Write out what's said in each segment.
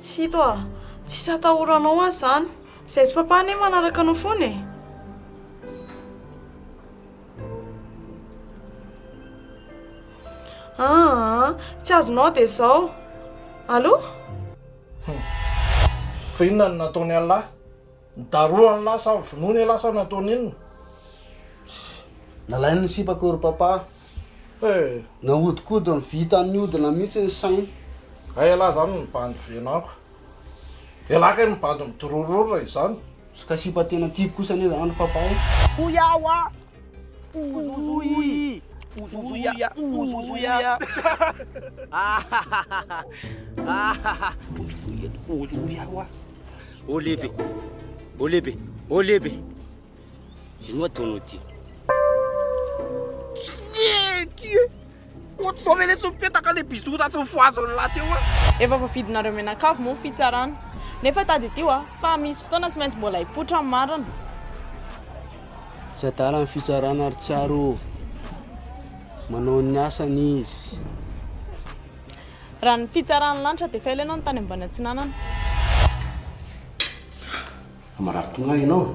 Tsy hito a, tsisy atahoranao azy zany. Izay sy papa anie manaraka anao foana e. Tsy azonao dia izao. Allo? Fa inona no nataony alahy? Nidaroany lahy sa vonoiny lasa nataony inona? Nalainy ny sipako ry papa. Nahodikodo vita ny hodina mihitsy ny sainy. Ay alahy zany mibandy venako. Alahy kay mibandy midororora izany. Ka sipa tena tiako kosa anie zany papa. Uyawa! Uzuzuya! Uzuzuya! Uzuzuya! Uzuzuya wa! Olebe! Olebe! Olebe! Ino ataonao ty? Tieu! Otsovele sopetaka le bizuta tsy mifoazony laha teo a! Efa voafidinareo menakavy moa fitsarana. Nefa tady tio a, fa misy fotoana tsy maintsy mbola hipotra amin'ny marina. Tsy adala ny fitsarana ary tsiaro. Manao ny asany izy. Raha ny fitsarana lanitra dia fa ilainao ny tany ambany antsinanana. Marary tonga ianao.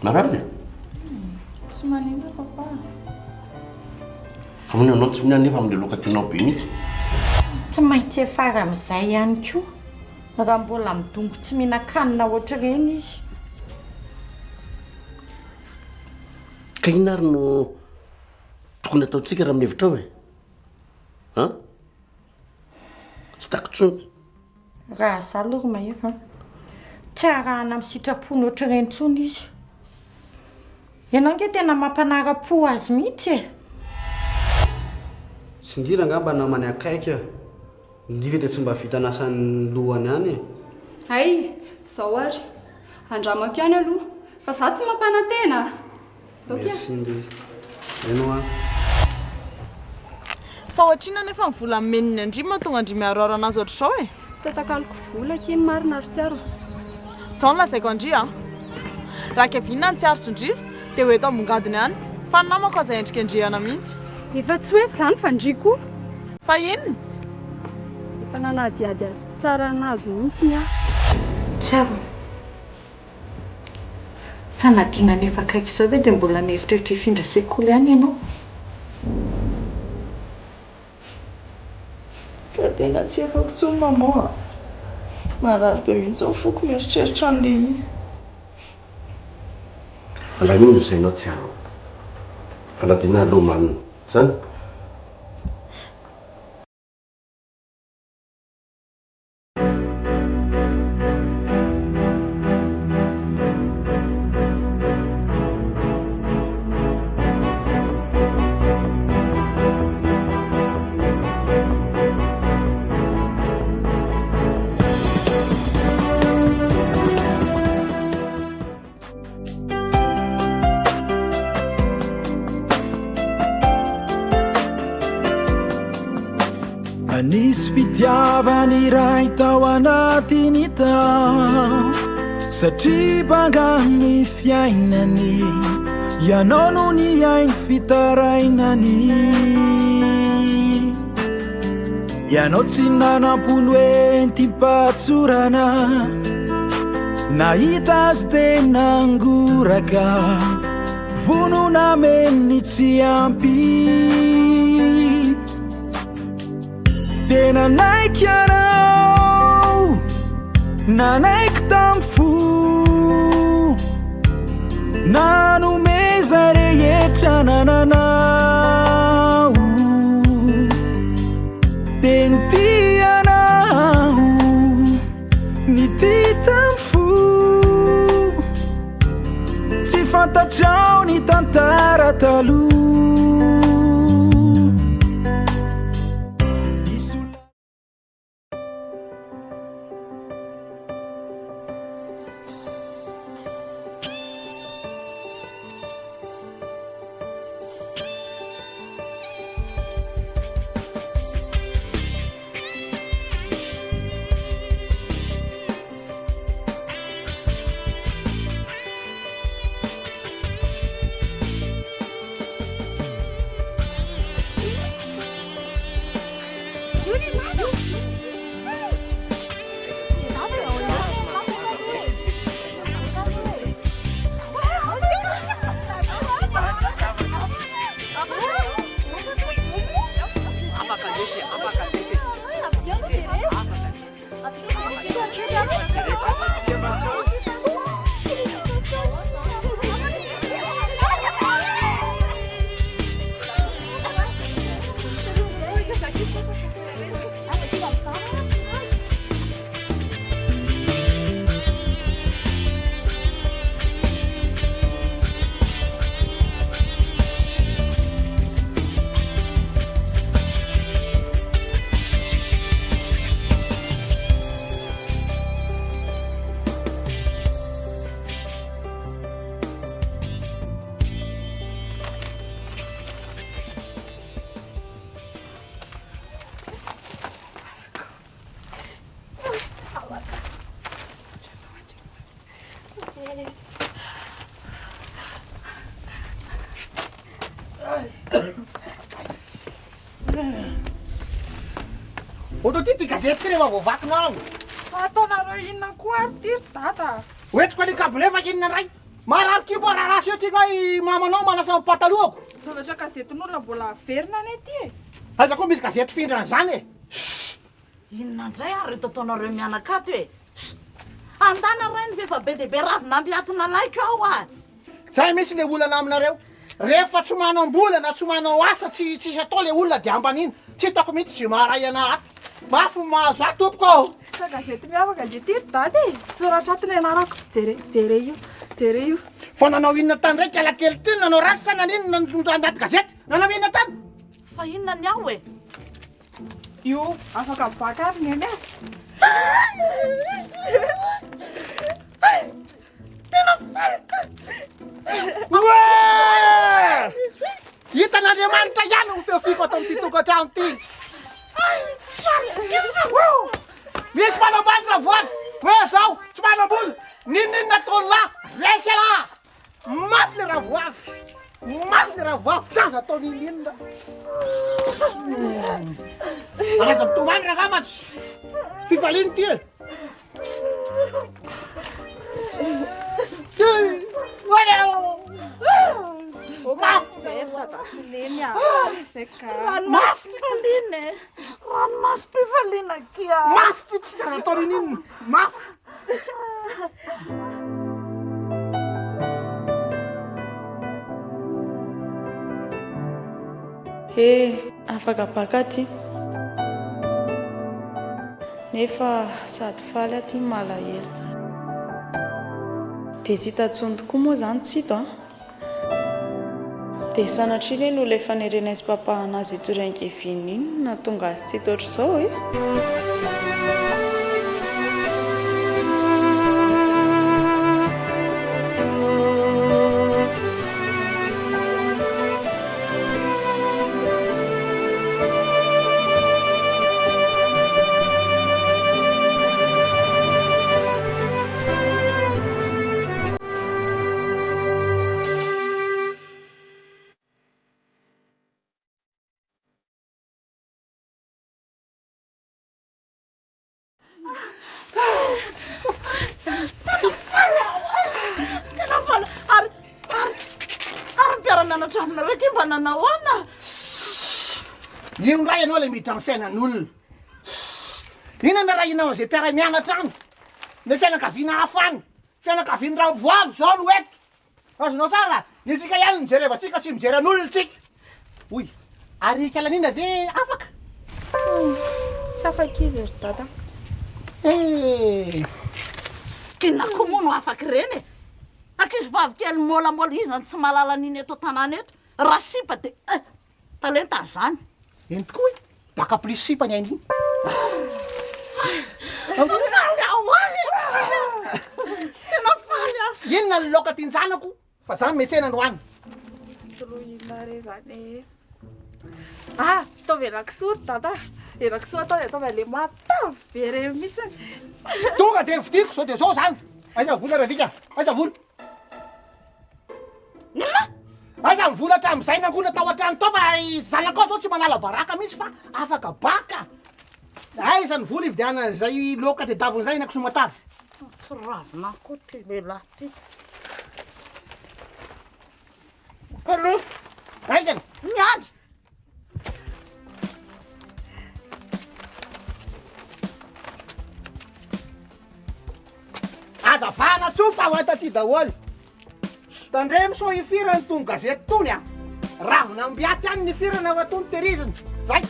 Marary? Tsy maninona papa. Famony anao tsy minany nefa amin'ilay loka tianao be mihitsy. Tsy maintsy efara amin'izay ihany koa. Raha mbola midongo tsy mihinan-kanina ohatr'ireny izy. Ka inona ary no tokony ataontsika raha amin'ny hevitra ao e? Tsy tako tsony. Raha izaho aloha maheva. Tsy arahana amin'ny sitrapony ohatr'ireny tsony izy. Ianao nge tena mampanara-po azy mihitsy e. Sindrina angamba namany akaiky. Ndriva dia tsy mba vita nasan'ny lohany ihany e. Ay, zao ary. Andramako ihany aloha. Fa zaho tsy mampanantena. Merci ndry. Hainao a. Fa ohatrina nefa mivola meniny andrima tonga andry miaro anazy ohatr'izao e. Tsy atakaloko vola kely marina ary tsiaro. Izao no lazaiko andry a. Raha kevinina ny tsy aritra indry dia ho eto ambongadiny ihany. Fa ny namako aza endrika andriana mihitsy. Efa tsy hoe izany fa ndry koa. Fa inona? Efa nanadiady azy tsara anazy mihitsy a. Tsara. Fanadina nefa akaiky izao ve dia mbola mieritreritra hifindra sekoly ihany ianao? Fa tena tsy afaka tsony maman. Marary be mihitsy ny foko mieritreritra an'ilay izy. Alahy mino izay ianao tsiaro. Fanadina lomanina. Zany? Anisy fitiavany Iray tao anatiny tao satria bangany fiainany ianao no ny ainy fitarainany ianao tsy nanam-polo entimpatsorana nahita azy tena angoraka vonona meniny tsy ampy tena naiky ianao nanaiky tam fo nanomeza rehetra nananao teny tianao ny ty tam fo tsy fantatrao ny tantara taloha. Oto ty gazety rehefa voavakinao. Ataonareo inona koa ary ty ry dada? Hoentiko any kabolefa inona ray. Marary kibo rarasy eo ty kai mamanao manasa patalohako. Zavatra gazetin'olona mbola averina any aty e. Aza koa misy gazety findran'izany e. Inona ndray ary reto ataonareo mianakato e. Andana ray ny vefa be dehibe ravina ambiatina laiko aho a. Zay misy le olana aminareo. Rehefa tsy manam-bolana, tsy manao asa, tsisy atao le olona de amban'iny. Tsy hitako mihitsy zay maharay ana ato. Mafy mahazo ato tompoko. Sa gazety miavaka le ty ry dada e. Soratra ato ny anarako. Jere io. Fa nanao inona tany ndraiky alakely ty nanao ratsy sa nanino anaty gazety? Nanao inona tany? Fa inona ny aho e? Io, afaka baka ary ny eny e. Tena falka! Oe! Hitan'Andriamanitra ihany ho feofiko ato amin'ity tokantrano ty. Misy manambangy ravoavy. Hoe zao, tsy manam-bola. Ninona ataony lahy? Resy ala! Mafy le ravoavy. Mafy le ravoavy. Tsy azo atao ninona. Araza mitomany ragama. Fifaliany ty e. Mafy tsy faliana e. Ranomasom-pifaliana kia. Mafy tsy azo atao ninona. Mafy. Afaka baka ty. Nefa sady faly aty malahelo. De tsy hitatsony tokoa moa zany tsito de sanatria le loha efa nirenay sy papa anazy ito renkeviny iny na tonga azy tsito ohatr'izao e. Io ndray ianao le miditra amin'ny fiainan'olona. Inona raha inao zay mpiara-mianatra any? Ne fianakaviana hafa any. Fianakaviany ravoavy zao no eto. Azonao tsara? Ny tsika ihany mijery eva tsika tsy mijery an'olona tsika. Oy, ary kalanina ve afaka? Tsy afaka izy ry dada. Kina koa moa no afaka ireny e. Ankizy vavy kely molamola izy any tsy mahalala an'iny eto tanàna eto. Raha sipa de talenta zany. Eny tokoa e. Baka plus sipany ainy. Faly aho ahy. Tena faly aho. Inona ny laoka tianjanako? Fa zany metsena androany. Toloina re zany. Ah, ataovy erakisoa ry dada. Erakisoa atao de ataovy le matavy be re mihitsy. Tonga de vidiko sao de zao zany. Aiza vola ravika? Aiza vola? Aiza mivola hatramin'izay nangona tao an-trano tao fa zanakao zao tsy manala baraka mihitsy fa afaka baka. Aiza ny vola ividiana zay laoka de davon'izay na kisomatavy. Tsy ravina koa ty lehilahy ty. Kale, Aigany. miandry. Azavana tsofa ho ataty daholo. Tandremo so ifirany tony gazety tony a. Ravina ambiaty any ny firana fa tony teriziny. Zay.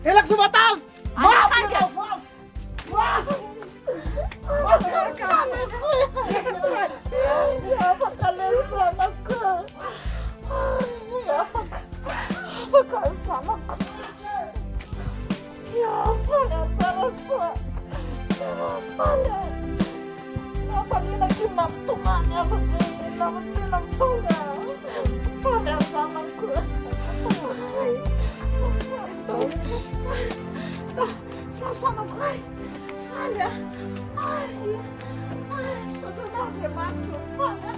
Elako somatavy. Mafy ravoavy. Mafy. Afaka lesanako. Afaka zanako. Faly amparasoa. Faly. Nafalina kima mtumani hapo zini. Namatena faly. Faly zanako. Zanako. Faly. Ai. Soto não remato. Faly.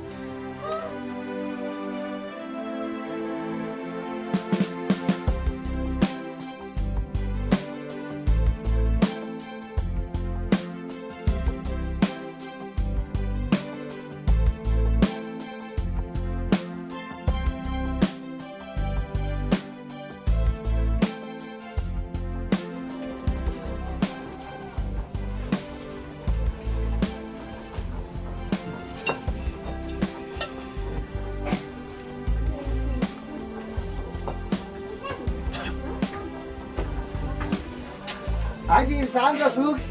Aitsy izany Razoky.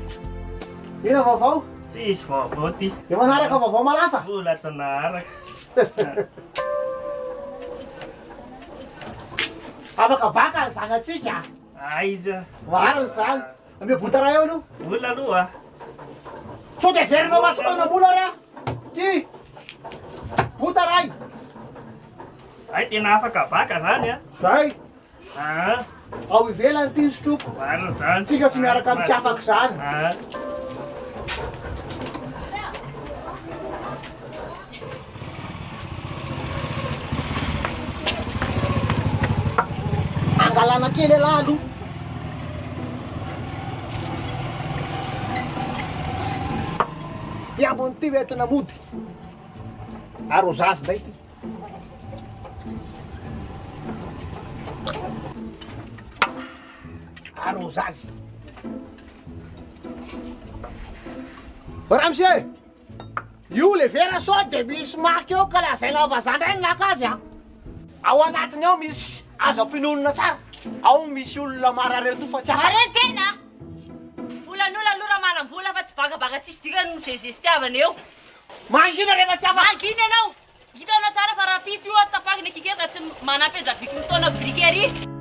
Ina vaovao? Tsisy vaovao ty. Dia manaraka vaovao malasa? Volatra naharaka. Afaka baka ny zanatsika. Aiza. Marina izany. Ame bota ray eo aloha. Vola aloha. Sao dia verina masokana mola ray. Ty. Bota ray. Ay tena afaka baka zany a. Zay. Ah. Ao ivelany ty sotroko. Marina zany. Tsika tsy miaraka amin'ny tsy afaka izany. Angalana kely elahy aloha. Ty ambony ty entina mody. Arrozazy day ty. Arrozazy. Ramse, io le vera sao dia misy marika eo ka lazaina vazandray ny lakazy a. Ao anatiny ao misy azo ampinolona tsara. Ao misy olona marareto fa tsy afa. Mare tena. Volan'olona aloha raha manam-bola fa tsy bagabaka tsisy dikany no zezesitiavana eo. Mangina rehefa tsy afa. Mangina ianao. Hitanao tsara fa raha pitsy io tapakina kikely tsy manampy andraviky mitona brikery.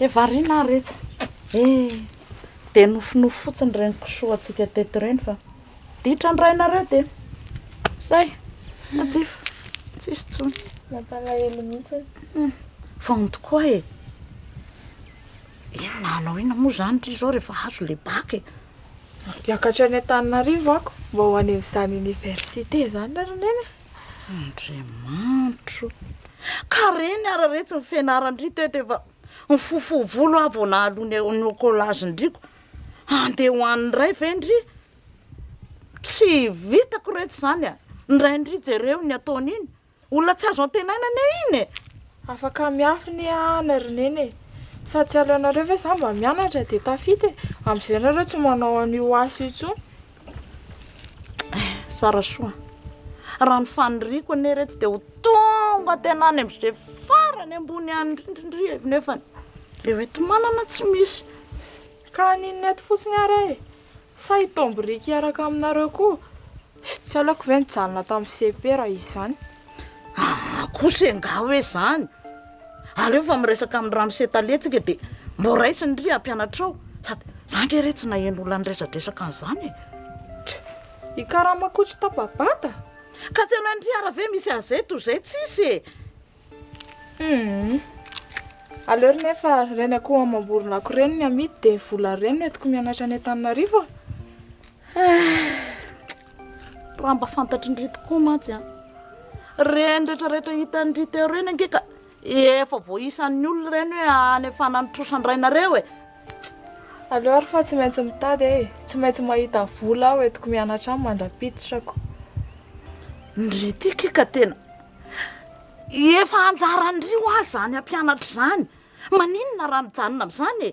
Dia variana rehetra. Dia nofonofo fotsiny reny kisoatsika teto reny fa ditra ny rainareo dia zay tajifa tsisy tsony. Mampalahelo mihitsy. Fa on tokoa e. Inona anao ina moa zany ty zao rehefa hazo le baky. Miakatra any Antananarivo ako mba ho any amin'izany université zany ry neny. Andriamanitro. Ka reny araretsy ny fianarandry teto efa mifofo volo avy na alony ny kolazindriko. Andeha ho an'ny ray vendry. Tsy vitako rehetra zany a. Ny raindry jereo ny ataon'iny. Olona tsy azo antenainana iny. Afaka miafiny ana ry neny. Sady tsy aleonareo ve za mba mianatra dia tafity. Amin'izay nareo tsy manao an'io asa io. sara soa raha ny faniriko ane tsy dia ho tonga tena any amin'izay farany ambony any indrindrindri nefany le oety manana tsy misy ka ninety fotsiny Iray sa hitomboriky iaraka aminareo koa tsy alako ve nijanona tamin'ny CP raha izany kosa nga hoe zany aleo fa miresaka amin'ny ramosetalentsika dia mbo raisindri ampianatrao sady zange re tsy naheno olona nyresadresaka an'izany ikaramakotsy tapabata ka tsy anandri ara-ve misy azay toy izay tsisy aleo nefa reny akoho mamboronako reny ny amity dia vola reny no etiko mianatra any Antananarivo raha mba fantatry ndry tokoa mantsy reny rehetrarehetra hitandry teo reny ange ka efa voisan'ny olona reny hoe anefana ny trosandrainareo aleo ary fa tsy maintsy mitady tsy maintsy mahita vola aho etiko mianatra any mandrapititrako ndry tika ka tena efa anjarandry ho azy zany ampianatra zany maninona raha mijanona amin'izany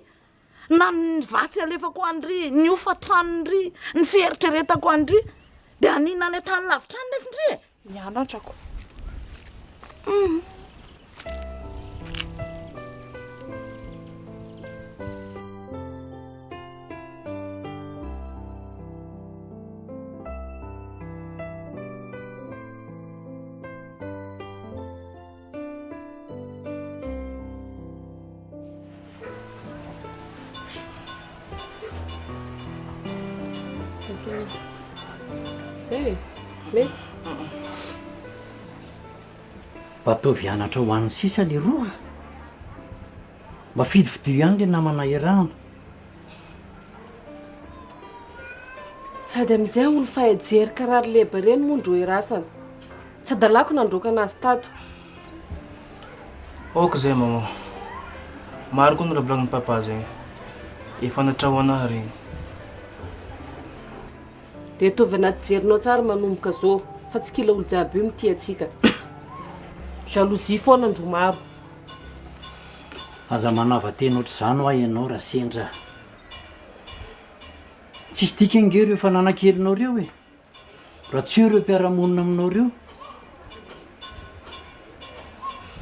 na ny vatsy alefako andry ny ofatranondry ny fieritreretako andry dia aninona ny tany lavitra any nefindry mianatrako zay mety mba ataovy hianatra ho an'ny sisa le roa mba fidividio ihany le namana irahana sady amin'izay olo fahejery karary leba reny mondro irasana tsy adalako nandroka anazy tato ok zay mama maro koa noravolagny papa zegny efa natraho anahy regny dia tovy anaty jerinao tsara manomboka zao fa tsy kila olo jiaby io mity atsika jalousie foana andro maro aza manava-tena ohatr'izany ho ahy ianao raha sendra tsisy tika nge reo efa nanan-kelinao reo raha tsy eo reo mpiaramonina aminao reo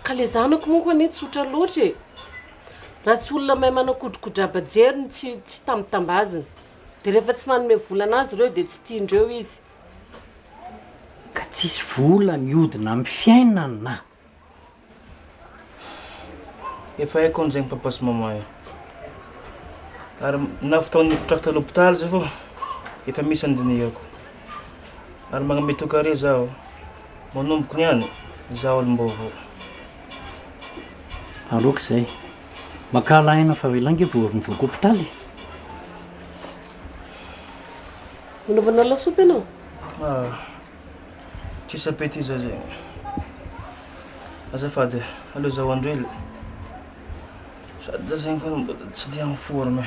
ka le zanako moa ko ane tsotra loatra raha tsy olona mahay manakodrokodrabajeriny tsy tambitambaziny dia rehefa tsy manome vola anazy reo dia tsy tiandreo izy ka tsisy vola miodina amin'ny fiainana na efa haiko an'izagny papa sy mama ary na fotoana nipitraka ta l'hôpitaly zay fô efa misy andinihako ary magnametoka re zaho manomboko niany zaho olom-baovao aloka izay makalaina fa velange voavy mivoko hôpitaly manaovana lasopy ianao tsisy apety iza zay azafady aleo zaho andrely sady za zegny koa tsy dia amin'ny forme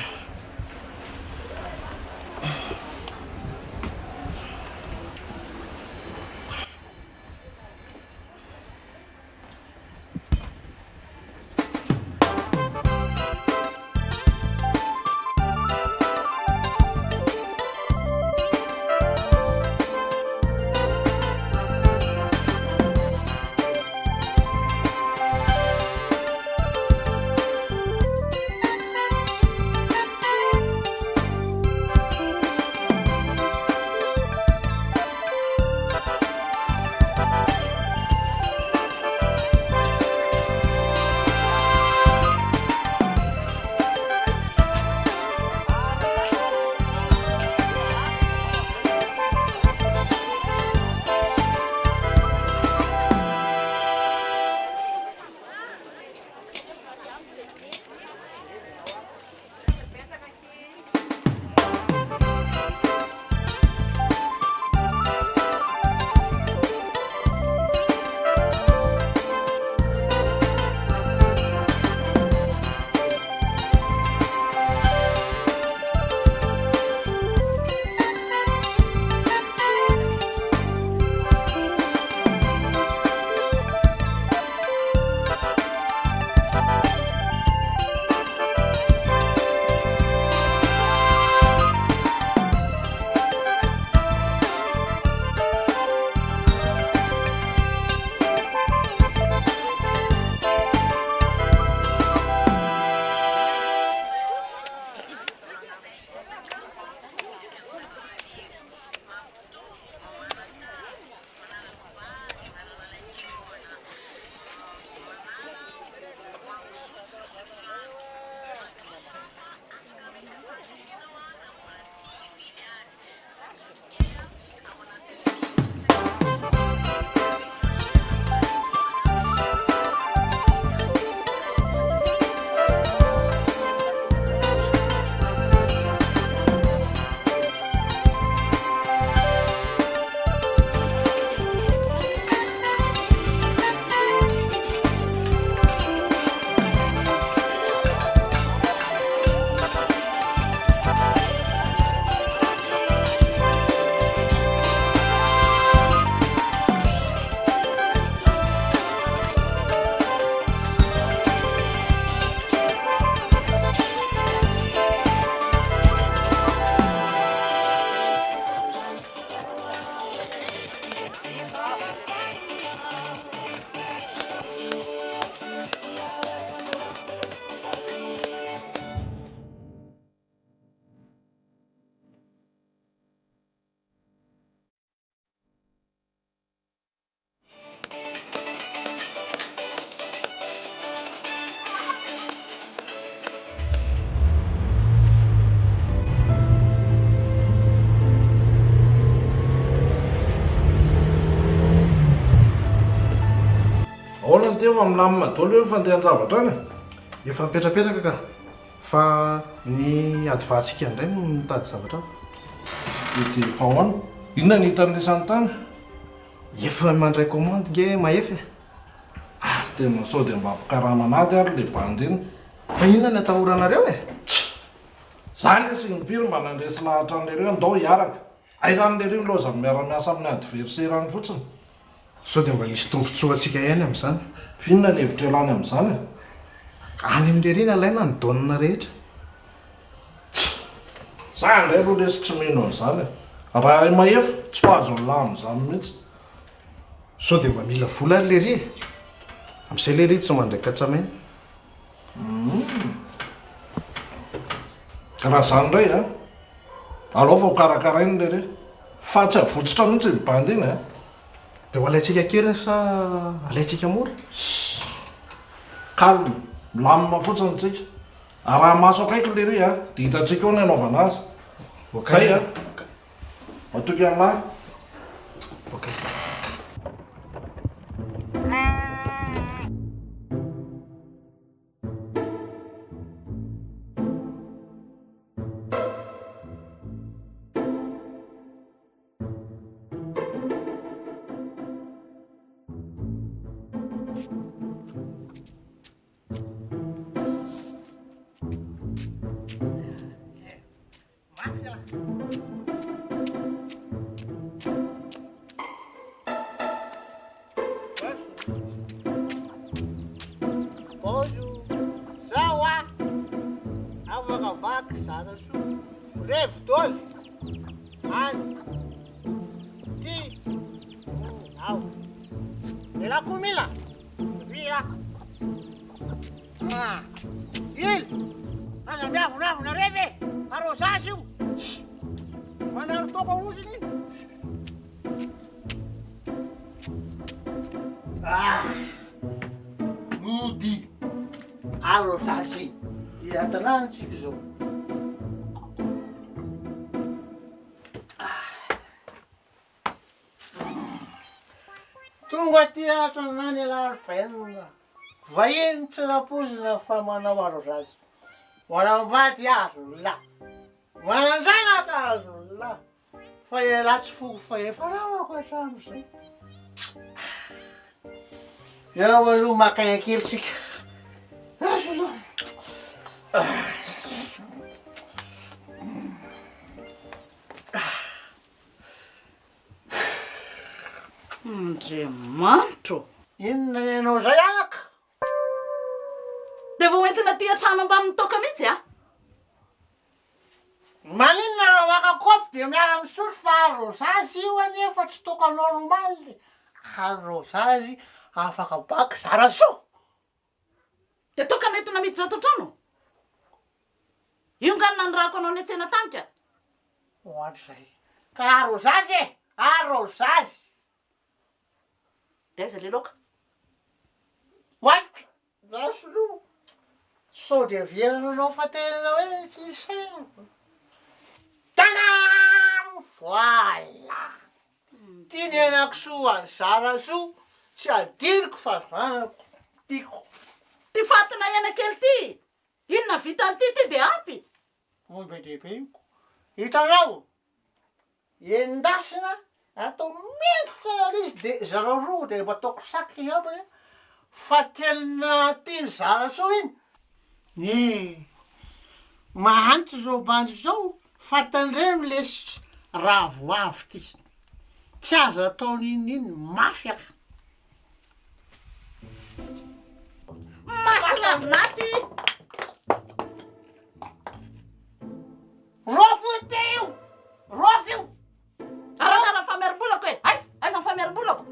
teo milamina daholo eo fandehan-javatra any. Efa mipetrapetraka ka fa ny adivantsika indray no mitady zavatra ity fa hoana inona ny hitan'ny isany tany efa mandray commande nge mahefa tena sao dia mba ampikarana anady ary le bandy iny fa inona ny atahoranareo e zany sy mimpiry mba nandresy lahatra an'lereo andao hiaraka aizan'lereo loza miara-miasa amin'ny adverserany fotsiny sao dia mba misy tombontsoa atsika ihany amin'izany finona ny hevitra elany amin'izany any amin'le rina ilaina ny daonina rehetra za indray aloha lesy tsy mino an'izany raha mahefa tsy ho azo an'lahy amin'izany mihitsy sao dia mba mila vola ary le ry amin'izay le ry tsy mandraika tsamena raha zany indray a alao fa ho karakarainy le re fa tsy avotsitra mihitsy ny bandy iny a dia ho alaitsika keriny sa alaitsika mora calme milamina fotsiny tsika raha maso akaiky le ry a dia hitatsika eo ny anaovana azy zay a matoky an'lahy Mody aro sasy dia tanàna tsika zao tonga ty atanany alarifenina vahiny tsy rapozina fa manao aro sasy manambady azo la mananjanaka azo la fa elatsy foko fa efa namako hatrano zay eo aloha maka akelitsika azo aloha Andriamanitro inona ianao zay alaka dia vao entina ty atrano ambamin'ny toka mihitsy a maninona raha maka kopy dia miara misotro fa arosasy io anefa tsy toka normaly arosasy afaka baka zara soa dia toka nentina miditra ato trano io nganina ny rako anao ny an-tsena tany ka ohatra zay ka arosasy e arosasy dia aiza le loka What? That's true. So dia vienana anao fa tena hoe tsy saina. Tanam! Voilà! Ty nenako soa zara soa tsy adiniko fa zanako tiako. Ty fatina iana kely ty inona vitan'ity ty dia ampy Moy be dehibe iko. Hitanao endasina atao miditra izy dia zareo roa dia mba ataoko saky aby fa tena tiany zara soa iny mahanitra zao bandy zao fatan'ireny lesy raha voavy ty tsy azo ataony ininy mafy aka mahatsilavinaty rofo teo rofo io arasara famerim-bolako e aiza ny famerim-bolako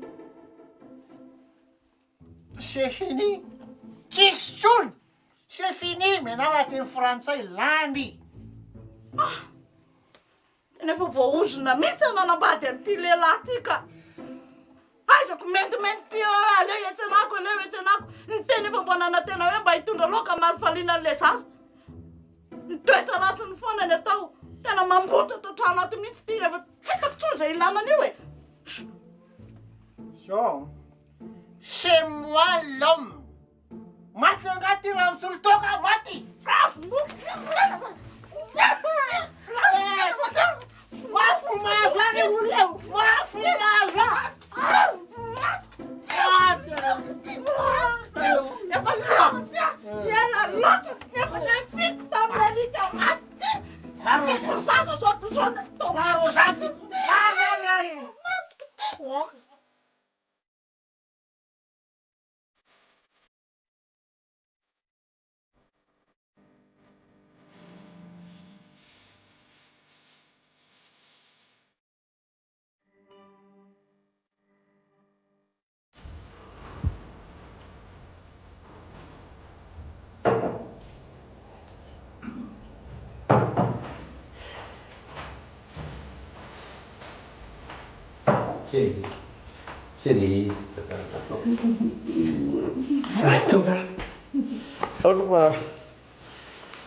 c'est fini tsisy tsony c'est fini menana teny frantsay lany nefa voaozona mihitsy ananambady an'ity lehilahy ty ka aizako mendimendy ty aleo etsenako aleo etsenako ny teny efa mbo nanantena hoe mba hitondra loka marifaliana n'le zaza nitoetra ratsiny foana ny atao tena mambotra atao trano ato mihitsy ty efa tsy hitako tsony zay ilanana io e so C'est moi l'homme. Maty angady raha misolo toka maty. Mafy mahazo any olona eo. Mafy mahazo Ela louca, eu nem fico também ali que eu matei. A minha esposa só tu só tomar o jato. Sedi. Tonga. Aloha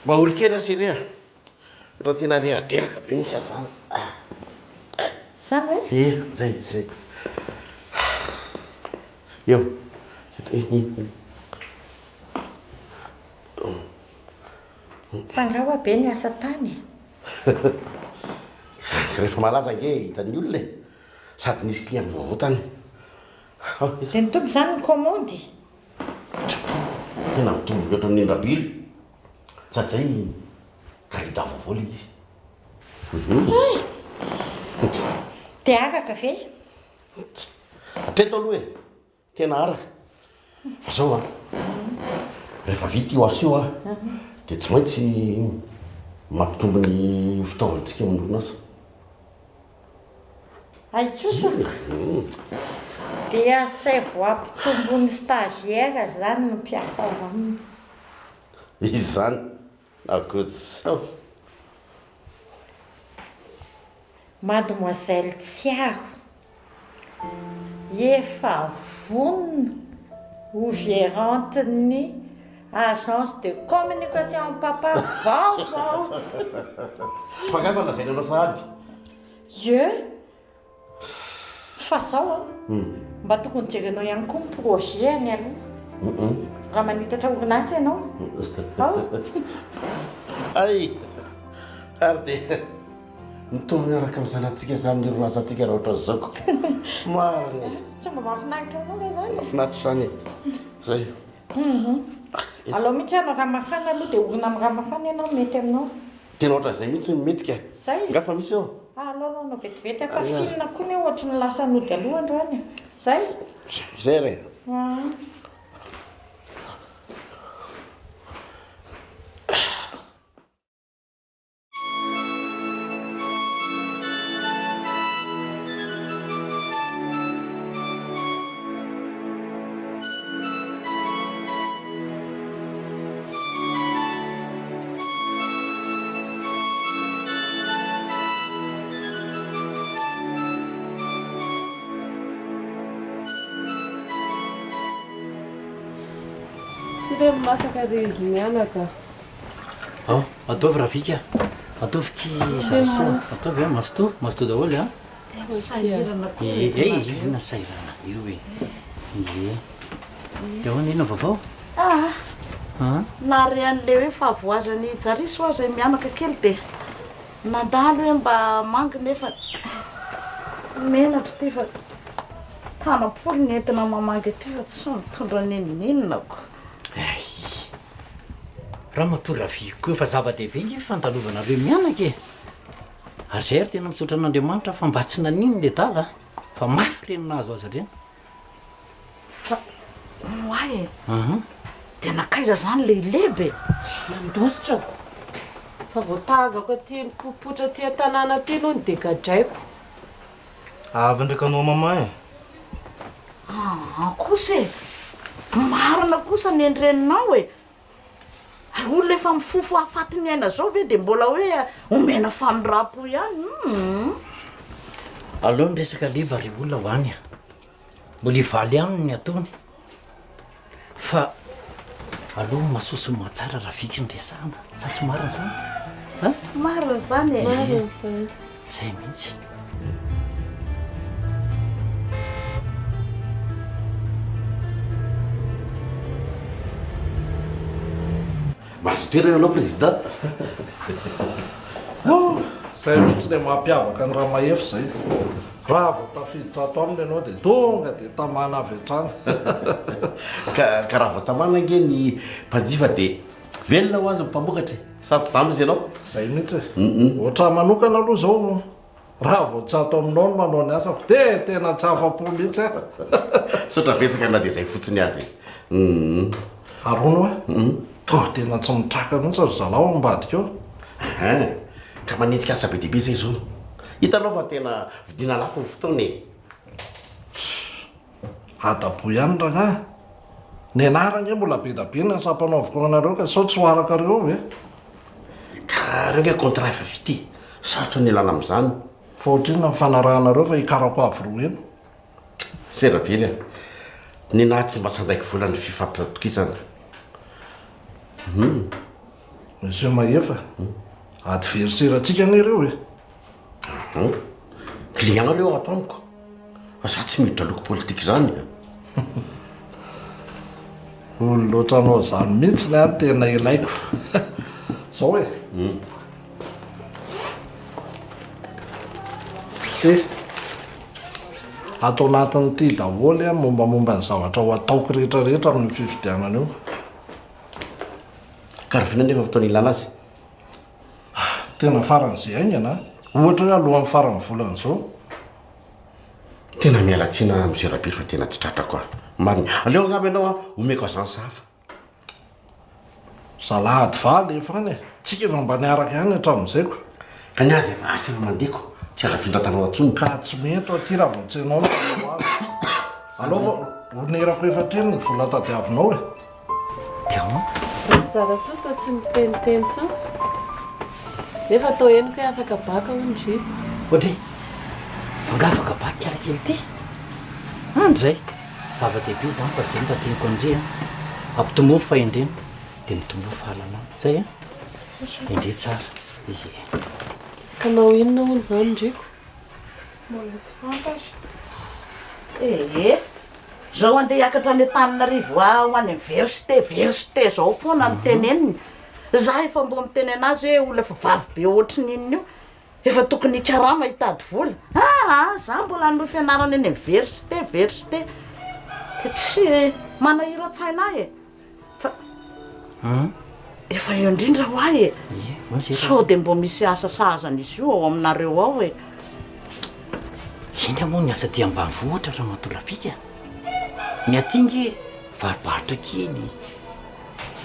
mahory kely asy rea. Raha tena rehaderaka be misy asana. Sa hoe? Zay. Eo. Fangawa be ny asa tany. Rehefa malaza nge hitan'ny olona e. Sady nisy client vaovao tany. Dia ny tompo zany ny komandy. Tena mitombo loatra amin'ny endrabily. Sady zay kandida vaovao le izy. Dia araka ve? Hatreto aloha e. Tena araka. Fa zao a. Rehefa vita io aso io a. Dia tsy maintsy mampitombo ny fitaovantsika amin'ny orinasa. Aitsosaka. Dia asay voampitombony stagiaire zany no mpiasa ao aminy. Izy zany. Akoatsao. Mademoiselle Tsiaro efa vonona ho gérante-ny agence de communication papa vaovao. Fagafa lazaina anao sahady. Ye. Fa zao a. Mba tokony jerenao ihany koa ny projet any aloha. Raha manitatra orinasa ianao. Ay. Ary dia mitombo miaraka amin'ny zanatsika zany ny orinasantsika raha ohatra zao. Marina. Tsy mba mahafinaritra anao le zany. Mahafinaritra zany. Zay. Aloha mihitsy anao raha mafana aloha dia orina amin'ny raha mafana ianao mety aminao. Tena ohatra zay mihitsy metika. Zay. Ngafa misy eo. Aloha no vetivety aka filina koa ny ohatra ny lasa nody aloha androany. Zay. Zay re. Masaka izy mianaka. Ataovy Rafika. Ataovy zasoa. Ataovy masto daholo a. Ina sairana io e. Dia hoana ina vaovao? Nare an'le hoe fahavoazany Jariso aza mianaka kely dia nandalo hoe mba mangy nefa menatra ty fa tanam-polo ny entina mamangy ty fa tsy mitondra ninonninonako. Raha matory Rafika koa efa zava-dehibe nge fandalovana ireo mianaka e. Ary zay ary tena misaotra an'Andriamanitra fa mba tsy nanino le dala fa mafy renina azo azy reny. Fa oay dia nakaiza zany lehibe. Mandositra. Fa voatazako aty mipopotra aty an-tanàna aty aloha ny dia gadraiko. Avy ndraika anao mama e. Kosa e. Marina kosa ny endreninao e. Ary olona efa mifofo afatiny aina zao ve dia mbola hoe omena fanorapo ihany. Aleo ny resaka liba ry olona hoany a. Mbola hivaly aminy ny ataony. Fa aleo mahasoso mahatsara Rafika ndresana. Sa tsy marina zany? Marina zany e. Marina zany. Zay mihitsy. mazotoerana anao président. Zay mihitsy le mampiavaka ny raha mahefy zay. Raha vao tafiditra ato aminy ianao dia tonga dia tamana avy hatrany. Ka raha vao tamana nge ny mpanjifa dia velona ho azy mpamokatra sady zany izy ianao. Zay mihitsy ohatra manokana aloha zao raha vao tsy ato aminao no manao ny asako dia tena tsy afa-po mihitsy a. Sotra betsaka na dia zay fotsiny azy. Arono a tena tsy mitraka mihitsy ry zalao ambadika eo. Ka manentsika asa be dehibe zay zao. Hitanao fa tena vidina lafo ny fotoana e. Adabo ihany raha ny anarany mbola be da be ny asam-panaoviko anareo ka sao tsy hoaraka reo e. Ka reo nge contrat efa vity sarotra ny ilana amin'izany. Fa ohatriny ny fanarahanareo fa hikarako avy roa eny. Serabely a ny nahy tsy mba sandaiky vola ny fifampitokisana. Monsieur Mahefa ady veriserantsika an'ireo e. Client reo ato amiko za tsy miditra loko politika zany. Olo loatra anao zany mihitsy ny any tena ilaiko. Zao e. Atao anatin'ity daholy a mombamomba ny zavatra ho ataoko rehetrarehetra amin'ny fifidianana io. Karaha nefa fotoana ilana azy. Tena faran'izay aingana. Ohatra hoe alohan'ny farany volana zao. Tena mialatsina monsieur Rabily fa tena tsy tratrako a. Marina aleo angamba ianao omeko azany safa. Salahady valy efa any e. Tsika efa mba niaraka ihany hatramin'izayko. Ka ny azy efa asa efa mandeko tsy azo afindratana atsony. Ka tsy mety aty raha vao tsy ianao alao fa onerako efa treny ny vola tadiavinao e. Zarasoa tsy miteniteny so nefa atao heniko hoe afaka baka ondry. Ohatry anga afaka baka karakely ty andray zava-dehibe zany fa zao mba tiako andrea ampitomofo fa indreny dia mitomofo halana zay a indre tsara izy. Kanao inona hono zany ndriko? Mbola tsy fantatra. Zao andeha hiakatra any Antananarivo ho any université zao foana ny teneniny. Za efa mbo miteny azy hoe olona efa vavy be ohatriny inona io efa tokony hikarama hitady vola. Za mbola anohy fianarana eny université dia tsy manahiro an-tsaina e. Fa efa eo indrindra ho ahy e. Sao dia mbo misy asa sahazan'izy io ao aminareo ao e. Iny moa ny asa ty ambanivohitra raha matolafika. Ny atingy varobarotra kely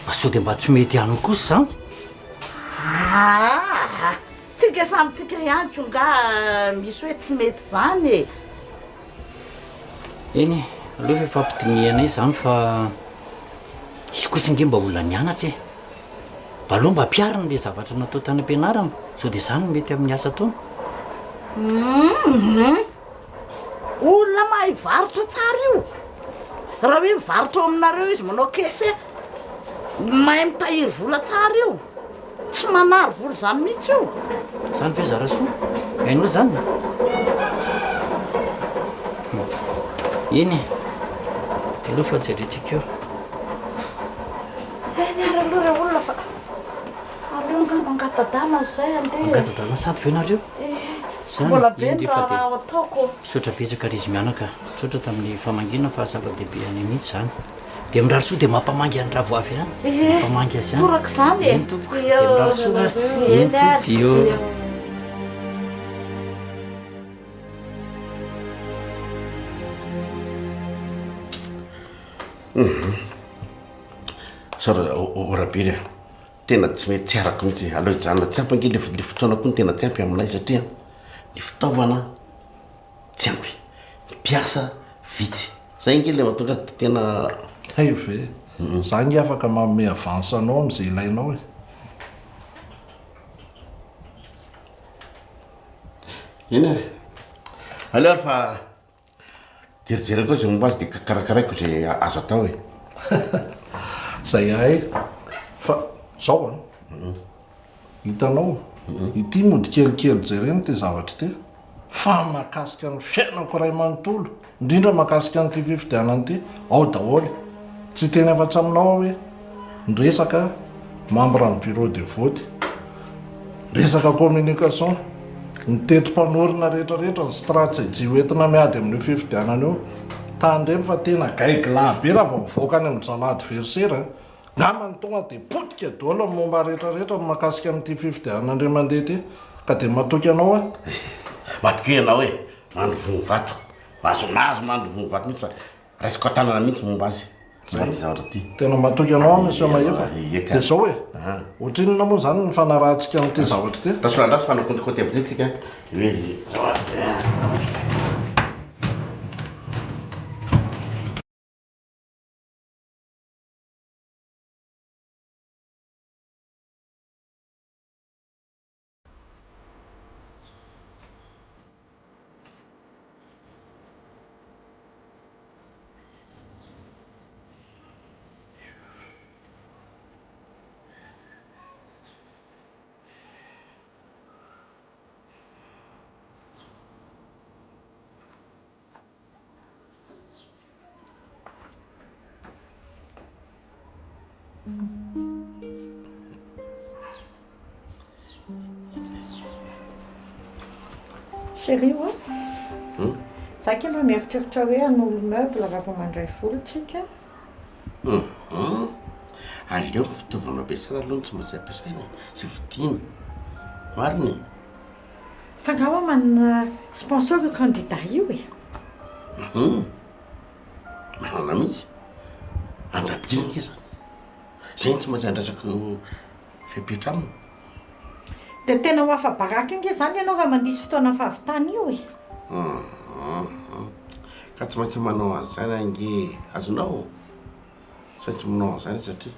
mba sao dia mba tsy mety ihany kosa zany. Tsika samytsika ihany ko nga misy hoe tsy mety zany e. Eny aleo efa ampidinianay zany fa izy kosa nge mba olona nianatra e. Mba aloha mba ampiarina le zavatra natao tany am-pianarana sao dia zany mety amin'ny asa taona. Olona mahay varotra tsara io. Raha hoe mivarotra ao aminareo izy manao kese mahay mitahiry vola tsara io. Tsy manary vola zany mihitsy io. Zany ve Zarasoa hainao zany. Eny aleo fa jerentsika eo. Niara aloha re olona fa aleo nga mangatadana zay andeha. Mangatadana sady ve nareo? Mbola be ny raha ataoko. Misaotra betsaka ry izy mianaka. Misaotra tamin'ny famangina fa zava-dehibe any mihitsy zany. Dia mirarisoa dia mampamangy any raha voavy any. Mampamangy azy any. Toraka zany e. Eny tompoko. Dia mirarisoa ary. Eny tompoko. Sara Rabily tena tsy mety tsy arako mihitsy aleo hijanona tsy ampy ange le fotoana koa ny tena tsy ampy aminay satria ny fitaovana tsy ampy ny mpiasa vitsy zay nge le mahatonga azy tena ve za nge afaka manome avance anao am'izay ilainao e. eny ary aleo ary fa jerijery koa zay momba azy dia karakaraiko zay azo atao e. Zay ahay fa zao hitanao ity mody kelikely jereny ty zavatra ty fa mahakasika ny fiainako Iray Manontolo indrindra mahakasika nyty fifidianana ty ao daholy tsy teny afa-tsy aminao hoe nyresaka membre ny bureau de vote resaka communication ny tetim-panorina rehetrarehetra ny stratégie hoentina miady amin'ny fifidianana io tandreny fa tena gaigla be raha vao mivoaka any amin'ny salady versera ngamba ny tonga dia potika dolo ny momba rehetrarehetra no mahakasika amin'ity fifidianana andre mandeha ty ka dia matoky anao a matoky ianao hoe mandro vonovato mazonazo mandro vonovato mihitsy resaka tanana mihitsy momba azy ty zavatra ty tena matoky anao monsieur Mahefa dia zao hoe ohatrinona moa zany ny fanarahantsika amin'ity zavatra ty rasorandraso fanakontikoty amin'izay tsika hoe zao Chérie, za ke mba mieritreritra hoe hanolo meuble raha vao mandray volontsika. aleo ny fitaovana ampiasana aloha tsy maintsy ampiasaina sy vidiana mariny Fa angamba manana sponsor candidat io e. manana mihitsy andrabidina ke zany zay tsy maintsy andrasaka fepetra aminy Dia tena ho afa-baraka inge zany ianao raha mandisy fotoana fahavitana io e. ka tsy maintsy manao an'izany ange azonao tsy maintsy manao an'izany satria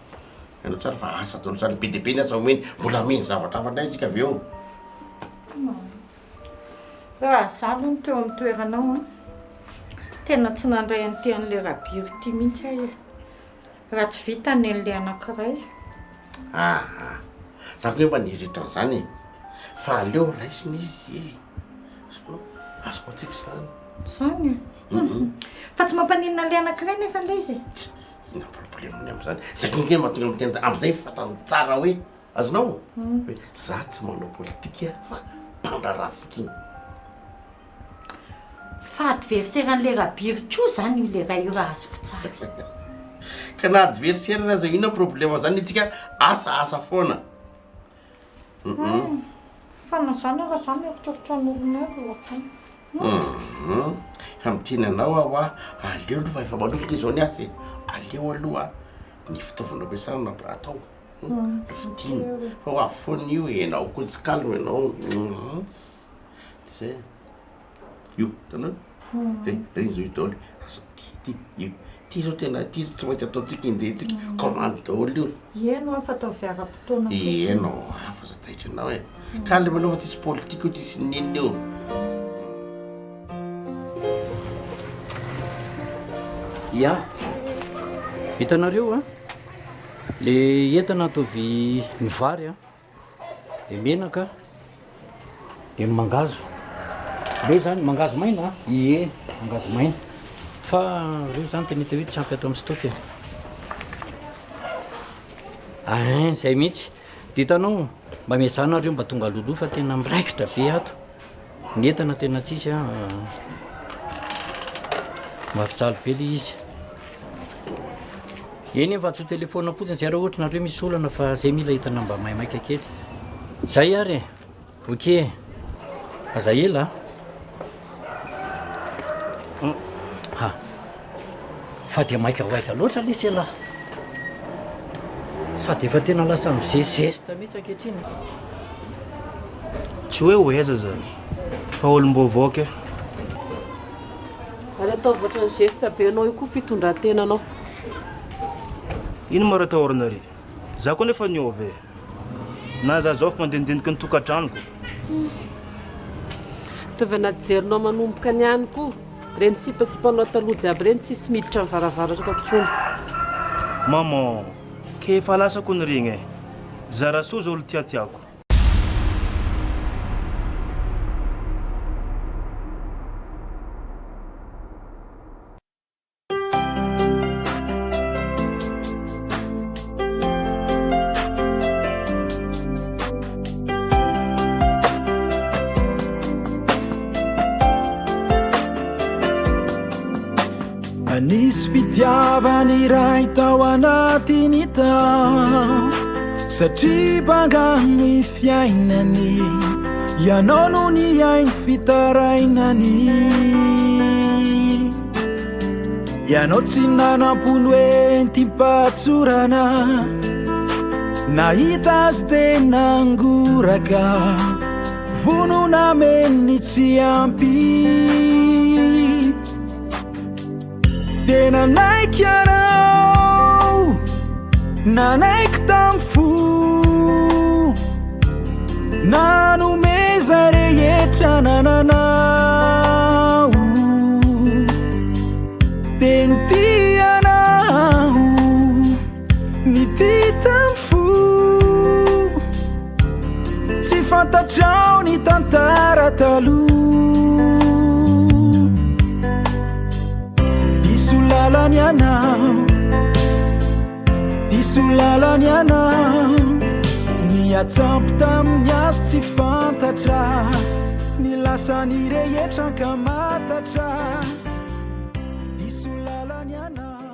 ianao tsara fa asa tolo zany be dia be ny asa omeny mbola meny zavatra hafa indray tsika avy eo Raha za aloha ny teo amin'ny toeranao tena tsy nandray an'ity an'ilay rabiry ity mihitsy ahy e. Raha tsy vita ny an'ilay anankiray. za koa hoe mba nihiritra an'izany fa aleo raisiny izy azoko atsika zany Zany fa tsy mampaninona an'ilay anankiray nefa ilay izy ina problemny am'izany zakinge mahatonga mitena am'izay fatany tsara hoe azonao hoe za tsy manao politika fa mpandraraha fotsiny fa adversaire an'ilay rabiry koa zany io le ray io raha azoko tsara ka na adversaire raha zay ina problema zany itsika asa foana fa na zany raha za mieritreritra n'olon'olo fa miteny anao aho a aleo aloha fa efa mandrosoka izao ny asa aleo aloha ny fitaovana ampiasana atao fidina fa ho afoana io enao koa tsy kalmo ianao zay io tanao reny zao io daholo asa ty zao tena ty tsy maintsy ataotsika injentsika commande daholo io Ianao afa atao viara-potoana ianao afa za tahitra anao e ka le manao fa tsisy politika io tsisy ninona io ia hitanareo le entana ataovy ny vary le menaka de mangazo reo zany mangazo maina ie mangazo maina fa reo zany tena hita hoe tsy ampy ato amin'ny stoky zay mihitsy de hitanao mba miazanareo mba tonga aloloha fa tena miraikitra be ato ny entana tena tsisy mahafijaly be le izy eny efa atso telefona fotsiny zay raha ohatra nareo misy olana fa zay mila hitana mba mahamaika kely zay ary ok aza ela fa dia maika ho aiza loatra le sela sady efa tena lasa mizezesta mihitsy ankehitriny tsy hoe ho aiza zany fa olom-baovao ke ary atao voatra ny geste be anao io koa fitondran-tenanao ino maro atao orinary za koa nefa niove na za zao fa mandendendika ny tokantranoko tovy anajerinao manomboka ny any koa reny sipasipanao taloha aby reny tsisy miditra ny varavaratra ka tsony maman ke efa lasako ny regny e za raha soa zao olo tiatiako anisy fitiavany iray tao anatiny tao satria bangany fiainany ianao no ny ainy fitarainany ianao tsy nanam-polo entimpatsorana nahita azy tena ngoraka vonona menny tsy ampy tena naiky anao nanaiky tamy fo nanomeza rehetra nananao teny tianao ny ty tamy fo tsy fantatrao ny tantara taloha diso lalany anao diso lalany anao ny atsampy tamin'ny azo tsy fantatra ny lasany rehetra ka matatra diso lalany anao